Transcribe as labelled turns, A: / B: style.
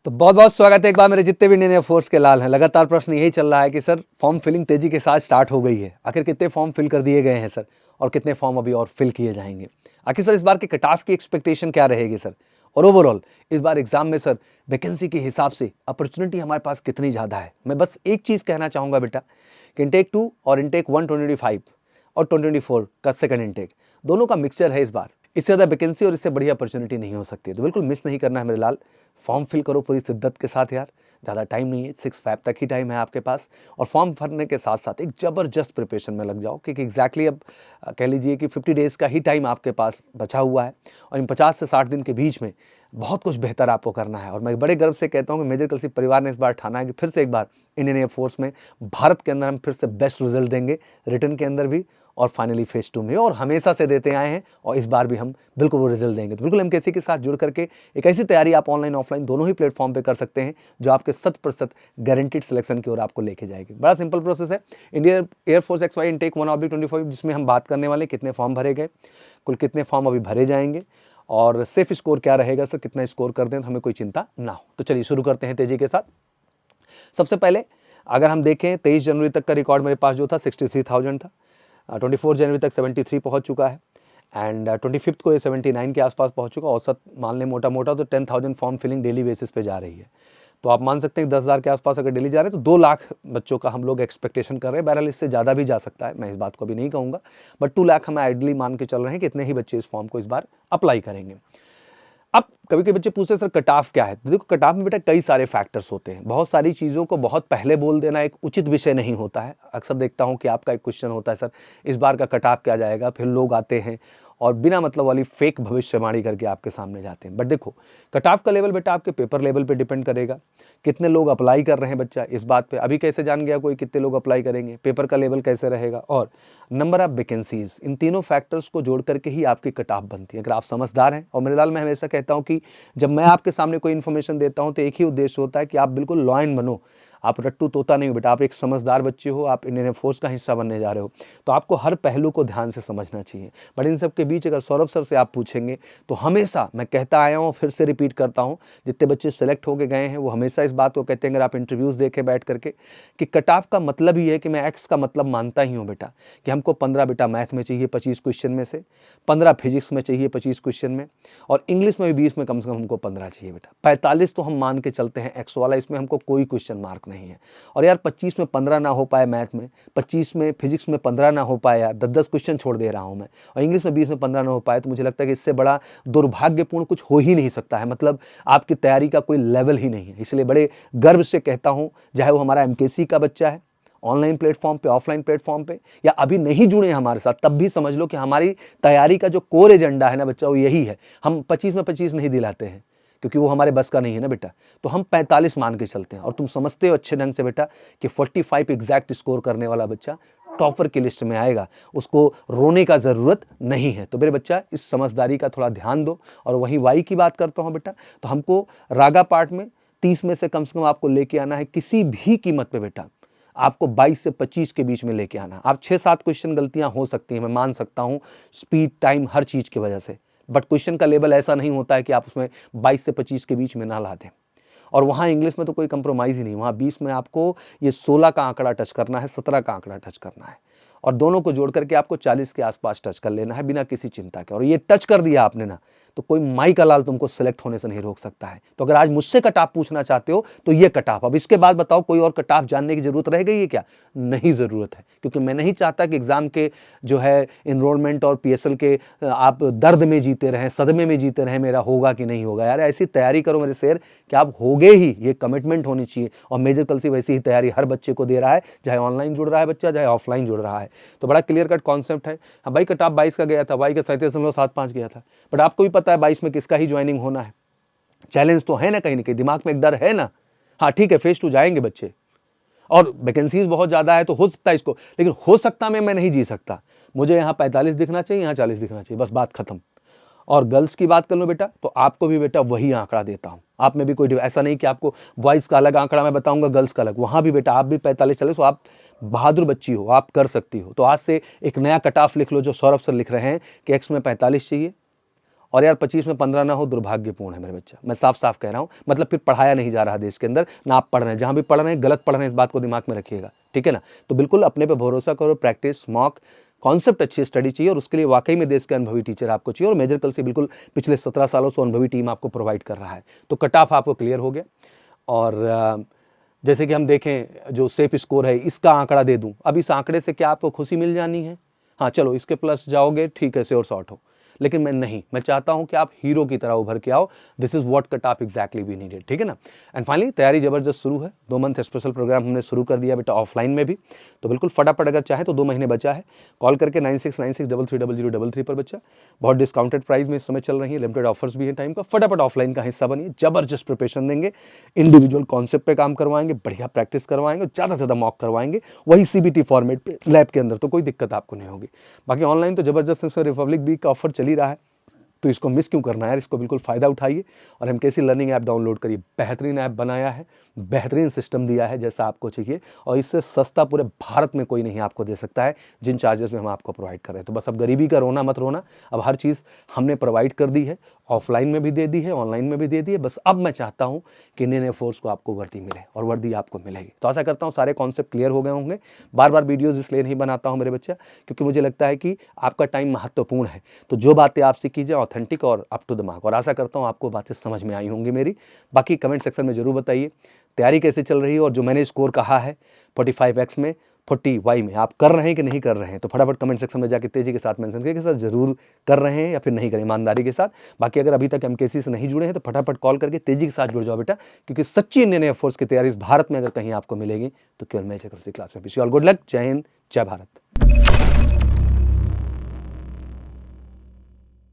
A: तो बहुत बहुत स्वागत है एक बार मेरे जितने भी इंडियन एयरफोर्स के लाल हैं। लगातार प्रश्न यही चल रहा है कि सर फॉर्म फिलिंग तेजी के साथ स्टार्ट हो गई है, आखिर कितने फॉर्म फिल कर दिए गए हैं सर, और कितने फॉर्म अभी और फिल किए जाएंगे। आखिर सर इस बार के कट ऑफ की एक्सपेक्टेशन क्या रहेगी सर, और ओवरऑल इस बार एग्जाम में सर वैकेंसी के हिसाब से अपॉर्चुनिटी हमारे पास कितनी ज़्यादा है। मैं बस एक चीज़ कहना चाहूँगा बेटा कि इंटेक 2 और इंटेक 1 2025 और 2024 का सेकंड इंटेक दोनों का मिक्सचर है इस बार। इससे ज़्यादा वैकेंसी और इससे बढ़िया अपॉर्चुनिटी नहीं हो सकती है, तो बिल्कुल मिस नहीं करना है मेरे लाल। फॉर्म फिल करो पूरी शिद्दत के साथ यार, ज़्यादा टाइम नहीं है, 6 फ़ैब तक ही टाइम है आपके पास। और फॉर्म भरने के साथ साथ एक ज़बरदस्त प्रिपरेशन में लग जाओ, क्योंकि एग्जैक्टली अब कह लीजिए कि 50 डेज़ का ही टाइम आपके पास बचा हुआ है, और इन 50 से 60 दिन के बीच में बहुत कुछ बेहतर आपको करना है। और मैं बड़े गर्व से कहता हूँ कि मेजर कलसी परिवार ने इस बार ठाना है कि फिर से एक बार इंडियन एयरफोर्स में भारत के अंदर हम फिर से बेस्ट रिजल्ट देंगे, रिटर्न के अंदर भी और फाइनली फेज 2 में, और हमेशा से देते आए हैं, और इस बार भी हम बिल्कुल वो रिजल्ट देंगे। तो बिल्कुल एमकेसी के साथ जुड़ करके एक ऐसी तैयारी आप ऑनलाइन ऑफलाइन दोनों ही प्लेटफॉर्म पे कर सकते हैं जो आपके 100% गारंटीड सिलेक्शन की ओर आपको लेके जाएगी। बड़ा सिंपल प्रोसेस है। इंडियन एयरफोर्स XY इंटेक 1/25 जिसमें हम बात करने वाले कितने फॉर्म भरे गए, कुल कितने फॉर्म अभी भरे जाएंगे, और सेफ स्कोर क्या रहेगा सर, कितना स्कोर कर दें तो हमें कोई चिंता ना हो। तो चलिए शुरू करते हैं तेजी के साथ। सबसे पहले अगर हम देखें 23 जनवरी तक का रिकॉर्ड मेरे पास जो था 63,000 था, 24 जनवरी तक 73 पहुंच चुका है, एंड 25 को ये 79 के आसपास पहुंच चुका। औसत मान लें मोटा मोटा तो 10,000 फॉर्म फिलिंग डेली बेसिस पे जा रही है। तो आप मान सकते हैं 10,000 के आसपास अगर डेली जा रहे हैं तो 2 लाख बच्चों का हम लोग एक्सपेक्टेशन कर रहे हैं। बहरहाल इससे ज़्यादा भी जा सकता है, मैं इस बात को भी नहीं कहूँगा, बट 2 लाख हम आइडली मान के चल रहे हैं कि इतने ही बच्चे इस फॉर्म को इस बार अप्लाई करेंगे। अब कभी कभी बच्चे पूछते हैं सर कट ऑफ क्या है, तो देखो कट ऑफ में बेटा कई सारे फैक्टर्स होते हैं। बहुत सारी चीज़ों को बहुत पहले बोल देना एक उचित विषय नहीं होता है। अक्सर देखता हूं कि आपका एक क्वेश्चन होता है सर इस बार का कट ऑफ क्या जाएगा, फिर लोग आते हैं और बिना मतलब वाली फेक भविष्यवाणी करके आपके सामने जाते हैं। बट देखो कट ऑफ का लेवल बेटा आपके पेपर लेवल पे डिपेंड करेगा, कितने लोग अप्लाई कर रहे हैं बच्चा इस बात पे अभी कैसे जान गया कोई कितने लोग अप्लाई करेंगे, पेपर का लेवल कैसे रहेगा, और नंबर ऑफ वैकेंसीज। इन तीनों फैक्टर्स को जोड़ करके ही आपकी कट ऑफ बनती है। अगर आप समझदार हैं, और मेरे लाल मैं हमेशा कहता हूँ कि जब मैं आपके सामने कोई इन्फॉर्मेशन देता हूँ तो एक ही उद्देश्य होता है कि आप बिल्कुल लॉयन बनो, आप रट्टू तोता नहीं हो बेटा, आप एक समझदार बच्चे हो, आप इंडियन एयरफोर्स का हिस्सा बनने जा रहे हो, तो आपको हर पहलू को ध्यान से समझना चाहिए। बट इन सब के बीच अगर सौरभ सर से आप पूछेंगे तो हमेशा मैं कहता आया हूँ, फिर से रिपीट करता हूँ, जितने बच्चे सेलेक्ट होके गए हैं वो हमेशा इस बात को कहते हैं, अगर आप इंटरव्यूज़ देखें बैठ करके, कि कट ऑफ का मतलब ही है कि मैं एक्स का मतलब मानता ही हूँ बेटा, कि हमको 15 बेटा मैथ में चाहिए 25 क्वेश्चन में से, 15 फिजिक्स में चाहिए 25 क्वेश्चन में, और इंग्लिश में भी 20 में कम से कम हमको 15 चाहिए बेटा। 45 तो हम मान के चलते हैं एक्स वाला, इसमें हमको कोई क्वेश्चन मार्क नहीं है। और यार 25 में 15 ना हो पाए मैथ में, 25 में फिजिक्स में 15 ना हो पाए, यार 10-10 क्वेश्चन छोड़ दे रहा हूँ मैं, और इंग्लिश में 20 में 15 ना हो पाए, तो मुझे लगता है कि इससे बड़ा दुर्भाग्यपूर्ण कुछ हो ही नहीं सकता है। मतलब आपकी तैयारी का कोई लेवल ही नहीं है। इसलिए बड़े गर्व से कहता हूँ, चाहे वो हमारा एमकेसी का बच्चा है ऑनलाइन प्लेटफॉर्म पे, ऑफलाइन प्लेटफॉर्म पे, या अभी नहीं जुड़े हमारे साथ, तब भी समझ लो कि हमारी तैयारी का जो कोर एजेंडा है ना बच्चा, वो यही है। हम 25 में 25 नहीं दिलाते हैं, क्योंकि वो हमारे बस का नहीं है ना बेटा, तो हम 45 मान के चलते हैं। और तुम समझते हो अच्छे ढंग से बेटा कि 45 एग्जैक्ट स्कोर करने वाला बच्चा टॉपर की लिस्ट में आएगा, उसको रोने का ज़रूरत नहीं है। तो मेरे बच्चा इस समझदारी का थोड़ा ध्यान दो। और वही वाई की बात करता हूँ बेटा, तो हमको रागा पार्ट में 30 में से कम आपको लेके आना है किसी भी कीमत पे बेटा। आपको 22 से 25 के बीच में लेके आना। आप 6-7 क्वेश्चन गलतियां हो सकती हैं, मैं मान सकता हूं, स्पीड टाइम हर चीज़ की वजह से, बट क्वेश्चन का लेवल ऐसा नहीं होता है कि आप उसमें 22 से 25 के बीच में ना ला दें। और वहाँ इंग्लिश में तो कोई कंप्रोमाइज़ ही नहीं, वहाँ 20 में आपको ये 16 का आंकड़ा टच करना है, 17 का आंकड़ा टच करना है, और दोनों को जोड़ करके आपको 40 के आसपास टच कर लेना है बिना किसी चिंता के। और ये टच कर दिया आपने ना, तो कोई माई का लाल तुमको सेलेक्ट होने से नहीं रोक सकता है। तो अगर आज मुझसे कट ऑफ पूछना चाहते हो तो ये कट ऑफ। अब इसके बाद बताओ कोई और कट ऑफ जानने की जरूरत रह गई है क्या? नहीं ज़रूरत है, क्योंकि मैं नहीं चाहता कि एग्जाम के जो है इनरोलमेंट और PSL के आप दर्द में जीते रहें, सदमे में जीते रहें, मेरा होगा कि नहीं होगा। यार ऐसी तैयारी करो मेरे शेर कि आप होगे ही, ये कमिटमेंट होनी चाहिए। और मेजर कलसी वैसी ही तैयारी हर बच्चे को दे रहा है, चाहे ऑनलाइन जुड़ रहा है बच्चा, चाहे ऑफलाइन जुड़ रहा है। तो बड़ा क्लियर कट कॉन्सेप्ट है। हाँ भाई कट ऑफ 22 का गया था, वाई का 37.75 गया था, बट आपको भी पता है 22 में किसका ही ज्वाइनिंग होना है। चैलेंज तो है ना, कहीं ना कहीं दिमाग में एक डर है ना। हाँ ठीक है, फेज 2 जाएंगे बच्चे, और वैकेंसीज बहुत ज़्यादा है, तो हो सकता है इसको, लेकिन हो सकता मैं नहीं जी सकता। मुझे यहाँ 45 दिखना चाहिए, यहाँ 40 दिखना चाहिए, बस बात खत्म। और गर्ल्स की बात कर लो बेटा, तो आपको भी बेटा वही आंकड़ा देता हूँ। आप में भी कोई ऐसा नहीं कि आपको बॉयज़ का अलग आंकड़ा मैं बताऊंगा, गर्ल्स का अलग। वहाँ भी बेटा आप भी 45-40, तो आप बहादुर बच्ची हो, आप कर सकती हो। तो आज से एक नया कट ऑफ लिख लो जो सौरभ सर लिख रहे हैं कि एक्स में 45 चाहिए, और यार 25 में 15 ना हो दुर्भाग्यपूर्ण है मेरे बच्चा, मैं साफ साफ कह रहा हूँ। मतलब फिर पढ़ाया नहीं जा रहा देश के अंदर, ना आप पढ़ रहे हैं, जहाँ भी पढ़ रहे हैं गलत पढ़ रहे हैं, इस बात को दिमाग में रखिएगा, ठीक है ना। तो बिल्कुल अपने पे भरोसा करो, प्रैक्टिस, मॉक, कॉन्सेप्ट अच्छी स्टडी चाहिए, और उसके लिए वाकई में देश के अनुभवी टीचर आपको चाहिए, और मेजर कल से बिल्कुल पिछले 17 सालों से अनुभवी टीम आपको प्रोवाइड कर रहा है। तो कट ऑफ आपको क्लियर हो गया। और जैसे कि हम देखें जो सेफ स्कोर है, इसका आंकड़ा दे दूं, अब इस आंकड़े से क्या आपको खुशी मिल जानी है? हाँ चलो इसके प्लस जाओगे, ठीक है, श्योर शॉट हो, लेकिन मैं नहीं, मैं चाहता हूं कि आप हीरो की तरह उभर के आओ। This is what cut off exactly we needed, ठीक है ना। एंड फाइनली तैयारी जबरदस्त शुरू है, 2 मंथ स्पेशल प्रोग्राम हमने शुरू कर दिया बेटा ऑफलाइन में भी। तो बिल्कुल फटाफट अगर चाहे तो 2 महीने बचा है, कॉल करके 9696330033 पर बच्चा, बहुत डिस्काउंटेड प्राइस में इस समय चल रही है, लिमिटेड ऑफर्स भी है टाइम का। फटाफट ऑफलाइन का हिस्सा बनिए, जबरदस्त प्रिपरेशन देंगे, इंडिविजुअल कॉन्सेप्ट पे काम करवाएंगे, बढ़िया प्रैक्टिस करवाएंगे, ज़्यादा से ज़्यादा मॉक करवाएंगे, वही CBT फॉर्मेट पे लैब के अंदर, तो कोई दिक्कत आपको नहीं होगी। बाकी ऑनलाइन तो जबरदस्त इसमें रिपब्लिक वीक का ऑफर चल ही रहा है, तो इसको मिस क्यों करना है यार, इसको बिल्कुल फ़ायदा उठाइए और MKC लर्निंग ऐप डाउनलोड करिए। बेहतरीन ऐप बनाया है, बेहतरीन सिस्टम दिया है जैसा आपको चाहिए, और इससे सस्ता पूरे भारत में कोई नहीं आपको दे सकता है जिन चार्जेस में हम आपको प्रोवाइड कर रहे हैं। तो बस अब गरीबी का रोना मत रोना, अब हर चीज़ हमने प्रोवाइड कर दी है, ऑफलाइन में भी दे दी है, ऑनलाइन में भी दे दी है। बस अब मैं चाहता हूँ कि इंडियन एयरफोर्स को आपको वर्दी मिले, और वर्दी आपको मिलेगी। तो आशा करता हूँ सारे कॉन्सेप्ट क्लियर हो गए होंगे। बार बार वीडियोज़ इसलिए नहीं बनाता हूँ मेरे बच्चा, क्योंकि मुझे लगता है कि आपका टाइम महत्वपूर्ण है। तो जो बातें आपसे कीजिए ऑथेंटिक और अप टू द मार्क, और आशा करता हूँ आपको बातें समझ में आई होंगी मेरी। बाकी कमेंट सेक्शन में जरूर बताइए तैयारी कैसे चल रही है, और जो मैंने स्कोर कहा है 45x में 40y में आप कर रहे हैं कि नहीं कर रहे हैं, तो फटाफट कमेंट सेक्शन में जाके तेजी के साथ मेंशन करिए कि सर जरूर कर रहे हैं या फिर नहीं करें, ईमानदारी के साथ। बाकी अगर अभी तक MKC से नहीं जुड़े हैं तो फटाफट कॉल करके तेजी के साथ जुड़ जाओ बेटा, क्योंकि सच्ची इंडियन एयरफोर्स की तैयारी इस भारत में अगर कहीं आपको मिलेगी तो केवल मेजर कल से क्लास में। Wish you all good luck. जय हिंद, जय भारत।